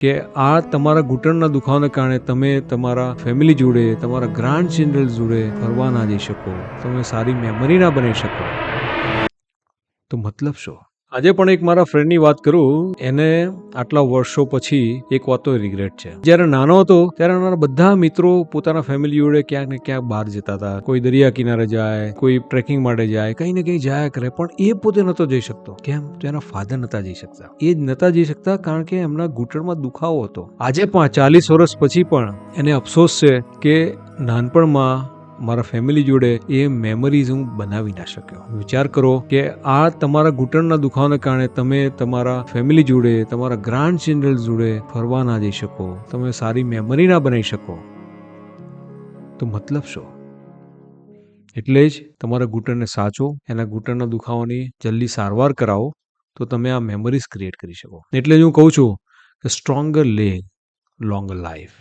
કે આ તમારા ઘૂંટણના દુખાવાને કારણે તમે તમારા ફેમિલી જોડે, તમારા ગ્રાન્ડ ચિલ્ડ્રન જોડે ફરવા ના જઈ શકો, તમે સારી મેમરી ના બનાવી શકો, તો મતલબ શું? આજે પણ એક મારા ફ્રેન્ડની વાત કરું. એને આટલા વર્ષો પછી એક વાતનો રિગ્રેટ છે. જ્યારે નાનો હતો ત્યારે એના બધા મિત્રો પોતાના ફેમિલી જોડે ક્યાંક ને ક્યાંક બહાર જતા હતા. કોઈ દરિયા કિનારે જાય, કોઈ ટ્રેકિંગ માટે જાય, કઈ ને કઈ જાય કરે, પણ એ પોતે નતો જઈ શકતો. કેમ? તો એના ફાધર નતા જઈ શકતા. એ જ નતા જઈ શકતા કારણ કે એમના ઘૂંટણમાં દુખાવો હતો. આજે પણ 40 વર્ષ પછી પણ એને અફસોસ છે કે નાનપણમાં મારા ફેમિલી જોડે એ મેમરીઝ હું બનાવી ના શક્યો. વિચાર કરો કે આ તમારા ઘૂંટણના દુખાવાને કારણે તમે તમારા ફેમિલી જોડે, તમારા ગ્રાન્ડ ચિલ્ડ્રન જોડે ફરવા ના જઈ શકો, તમે સારી મેમરી ના બનાવી શકો, તો મતલબ શું? એટલે જ તમારા ઘૂંટણને સાચો, એના ઘૂંટણના દુખાવાની જલ્દી સારવાર કરાવો, તો તમે આ મેમરીઝ ક્રિએટ કરી શકો. એટલે જ હું કહું છું કે સ્ટ્રોંગર લેગ, લોંગર લાઈફ.